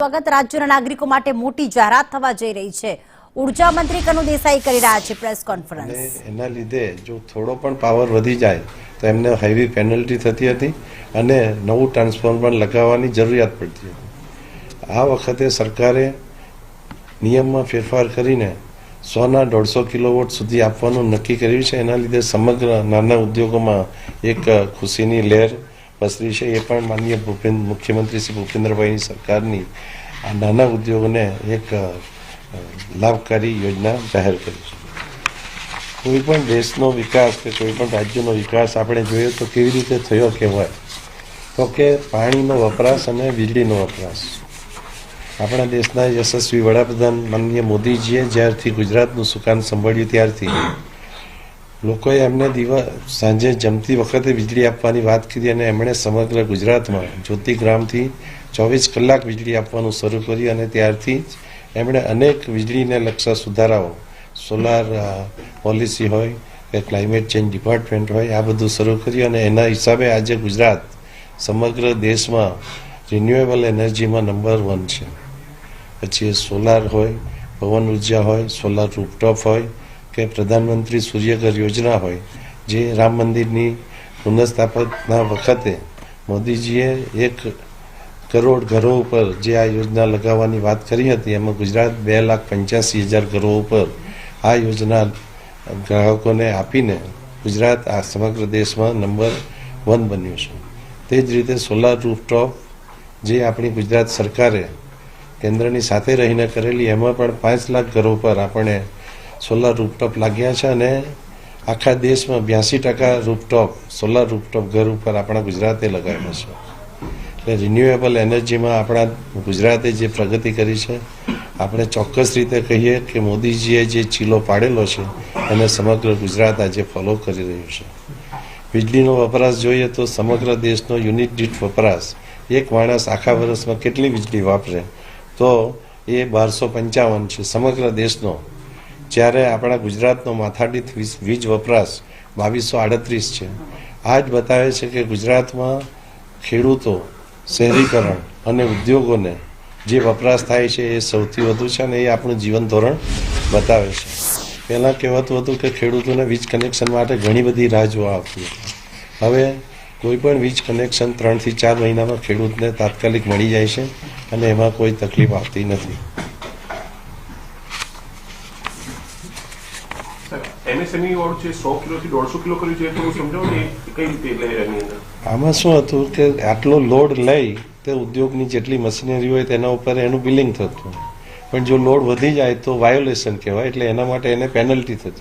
વખત રાજ્યના નાગરિકો માટે મોટી જાહેરાત થવા જઈ રહી છે। ઉર્જા મંત્રી કનુ દેસાઈ કરી રહ્યા છે પ્રેસ કોન્ફરન્સ। એના લીધે જો થોડો પણ પાવર વધી જાય તો એમને હેવી પેનલ્ટી થતી હતી અને નવું ટ્રાન્સફોર્મર લગાવવાની જરૂરિયાત પડતી હતી। આ વખતે સરકારે નિયમમાં ફેરફાર કરીને 100 ના 150 કિલોવોટ સુધી આપવાનું નક્કી કર્યું છે। એના લીધે સમગ્ર નાના ઉદ્યોગોમાં એક ખુશીની લહેર પસરી છે। એ પણ માનનીય મુખ્યમંત્રી શ્રી ભૂપેન્દ્રભાઈની સરકારની આ નાના ઉદ્યોગોને એક લાભકારી યોજના જાહેર કરી છે। કોઈ પણ દેશનો વિકાસ કે કોઈ પણ રાજ્યનો વિકાસ આપણે જોઈએ તો કેવી રીતે થયો કહેવાય તો કે પાણીનો વપરાશ અને વીજળીનો વપરાશ। આપણા દેશના યશસ્વી વડાપ્રધાન માનનીય મોદીજીએ જ્યારથી ગુજરાતનું સુકાન સંભાળ્યું ત્યારથી લોકોએ એમને સાંજે જમતી વખતે વીજળી આપવાની વાત કરી અને એમણે સમગ્ર ગુજરાતમાં જ્યોતિ ગ્રામથી 24 કલાક વીજળી આપવાનું શરૂ કર્યું અને ત્યારથી જ એમણે અનેક વીજળીને લક્ષા સુધારાઓ સોલાર પોલિસી હોય કે ક્લાઇમેટ ચેન્જ ડિપાર્ટમેન્ટ હોય આ બધું શરૂ કર્યું અને એના હિસાબે આજે ગુજરાત સમગ્ર દેશમાં રિન્યુએબલ એનર્જીમાં નંબર 1 છે। પછી સોલાર હોય, પવન ઉર્જા હોય, સોલાર રૂફટોપ હોય કે પ્રધાનમંત્રી સૂર્યઘર યોજના હોય, જે રામ મંદિરની પુનઃસ્થાપના વખતે મોદીજીએ 1 કરોડ ઘરો ઉપર જે આ યોજના લગાવવાની વાત કરી હતી એમાં ગુજરાત 2,85,000 ઘરો ઉપર આ યોજના ગ્રાહકોને આપીને ગુજરાત આ સમગ્ર દેશમાં નંબર 1 બન્યું છે। તે જ રીતે સોલાર રૂફટોપ જે આપણી ગુજરાત સરકારે કેન્દ્રની સાથે રહીને કરેલી એમાં પણ 5 લાખ ઘરો પર આપણે સોલાર રૂફટોપ લાગ્યા છે અને આખા દેશમાં 82% રૂફટોપ સોલાર રૂફટોપ ઘર ઉપર આપણા ગુજરાતે લગાવ્યા છે। એટલે રિન્યુએબલ એનર્જીમાં આપણા ગુજરાતે જે પ્રગતિ કરી છે આપણે ચોક્કસ રીતે કહીએ કે મોદીજીએ જે ચીલો પાડેલો છે એને સમગ્ર ગુજરાત આજે ફોલો કરી રહ્યું છે। વીજળીનો વપરાશ જોઈએ તો સમગ્ર દેશનો યુનિટ દીઠ વપરાશ એક માણસ આખા વર્ષમાં કેટલી વીજળી વાપરે તો એ 1255 છે સમગ્ર દેશનો, જ્યારે આપણા ગુજરાતનો માથાદીઠ વીજ વપરાશ 2238 છે। આ જ બતાવે છે કે ગુજરાતમાં ખેડૂતો, શહેરીકરણ અને ઉદ્યોગોને જે વપરાશ થાય છે એ સૌથી વધુ છે અને એ આપણું જીવન ધોરણ બતાવે છે। પહેલાં કહેવાતું હતું કે ખેડૂતોને વીજ કનેક્શન માટે ઘણી બધી રાહ જોવા આવતી હતી, હવે કોઈ પણ વીજ કનેક્શન 3 થી 4 મહિનામાં ખેડૂતને તાત્કાલિક મળી જાય છે અને એમાં કોઈ તકલીફ આવતી નથી। એમએસએમઈ વાળું છે 100 કિલોથી 150 કિલો કર્યું છે તો સમજાવો ને કઈ રીતે એટલે એની અંદર આમાં શું હતું કે આટલો લોડ લઈ તે ઉદ્યોગની જેટલી મશીનરી હોય તેના ઉપર એનું બિલિંગ થતું, પણ જો લોડ વધી જાય તો વાયોલેશન કહેવાય, એટલે એના માટે એને પેનલ્ટી થતી।